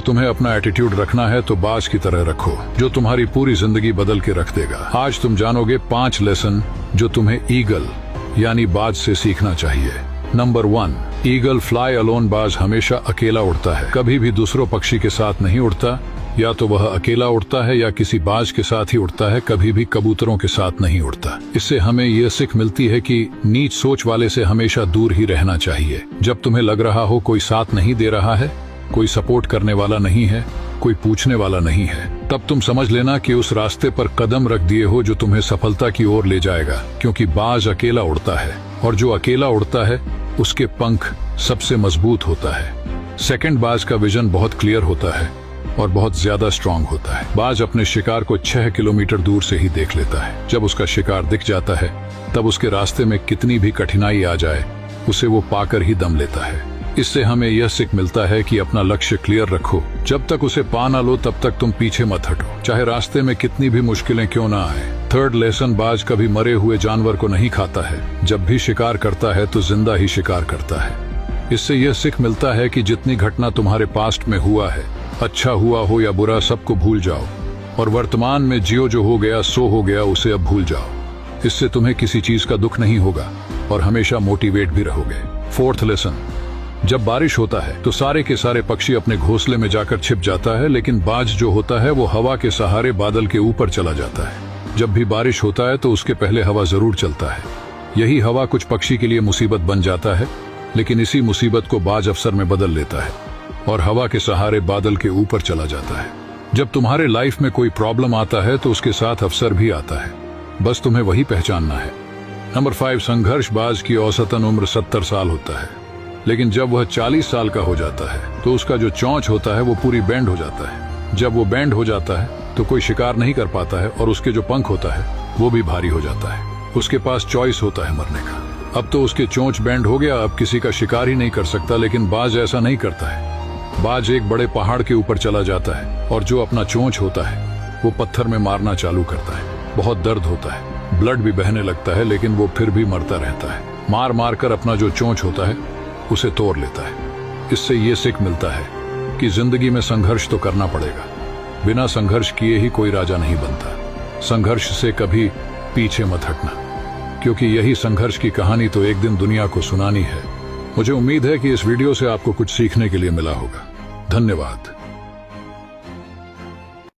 तुम्हें अपना एटीट्यूड रखना है तो बाज की तरह रखो, जो तुम्हारी पूरी जिंदगी बदल के रख देगा। आज तुम जानोगे 5 लेसन जो तुम्हें ईगल यानी बाज से सीखना चाहिए। Number 1, eagle fly alone. बाज हमेशा अकेला उड़ता है, कभी भी दूसरों पक्षी के साथ नहीं उड़ता। या तो वह अकेला उड़ता है या किसी बाज के साथ ही उड़ता है, कभी भी कबूतरों के साथ नहीं उड़ता। इससे हमें यह सीख मिलती है कि नीच सोच वाले से हमेशा दूर ही रहना चाहिए। जब तुम्हें लग रहा हो कोई साथ नहीं दे रहा है, कोई सपोर्ट करने वाला नहीं है, कोई पूछने वाला नहीं है, तब तुम समझ लेना कि उस रास्ते पर कदम रख दिए हो जो तुम्हें सफलता की ओर ले जाएगा। क्योंकि बाज अकेला उड़ता है और जो अकेला उड़ता है उसके पंख सबसे मजबूत होता है। सेकंड, बाज का विजन बहुत क्लियर होता है और बहुत ज्यादा स्ट्रांग होता है। बाज अपने शिकार को 6 किलोमीटर दूर से ही देख लेता है। जब उसका शिकार दिख जाता है तब उसके रास्ते में कितनी भी कठिनाई आ जाए उसे वो पाकर ही दम लेता है। इससे हमें यह सीख मिलता है कि अपना लक्ष्य क्लियर रखो, जब तक उसे पा ना लो तब तक तुम पीछे मत हटो, चाहे रास्ते में कितनी भी मुश्किलें क्यों ना आए। थर्ड लेसन, बाज कभी मरे हुए जानवर को नहीं खाता है। जब भी शिकार करता है तो जिंदा ही शिकार करता है। इससे यह सीख मिलता है कि जितनी घटना तुम्हारे पास्ट में हुआ है, अच्छा हुआ हो या बुरा, सबको भूल जाओ और वर्तमान में जियो। जो हो गया सो हो गया, उसे अब भूल जाओ। इससे तुम्हें किसी चीज का दुख नहीं होगा और हमेशा मोटिवेट भी रहोगे। फोर्थ लेसन, जब बारिश होता है तो सारे के सारे पक्षी अपने घोंसले में जाकर छिप जाता है, लेकिन बाज जो होता है वो हवा के सहारे बादल के ऊपर चला जाता है। जब भी बारिश होता है तो उसके पहले हवा जरूर चलता है। यही हवा कुछ पक्षी के लिए मुसीबत बन जाता है, लेकिन इसी मुसीबत को बाज अवसर में बदल लेता है और हवा के सहारे बादल के ऊपर चला जाता है। जब तुम्हारे लाइफ में कोई प्रॉब्लम आता है तो उसके साथ अवसर भी आता है, बस तुम्हें वही पहचानना है। नंबर 5, संघर्ष। बाज की औसतन उम्र 70 साल होता है, लेकिन जब वह 40 साल का हो जाता है तो उसका जो चोंच होता है वो पूरी बैंड हो जाता है। जब वो बैंड हो जाता है तो कोई शिकार नहीं कर पाता है और उसके जो पंख होता है वो भी भारी हो जाता है। उसके पास चॉइस होता है मरने का। अब तो उसके चोंच बैंड हो गया, अब किसी का शिकार ही नहीं कर सकता, लेकिन बाज ऐसा नहीं करता है। बाज एक बड़े पहाड़ के ऊपर चला जाता है और जो अपना चोंच होता है वो पत्थर में मारना चालू करता है। बहुत दर्द होता है, ब्लड भी बहने लगता है, लेकिन वो फिर भी मरता रहता है। मार मार कर अपना जो चोंच होता है उसे तोड़ लेता है। इससे ये सीख मिलता है कि जिंदगी में संघर्ष तो करना पड़ेगा, बिना संघर्ष किए ही कोई राजा नहीं बनता। संघर्ष से कभी पीछे मत हटना, क्योंकि यही संघर्ष की कहानी तो एक दिन दुनिया को सुनानी है। मुझे उम्मीद है कि इस वीडियो से आपको कुछ सीखने के लिए मिला होगा। धन्यवाद।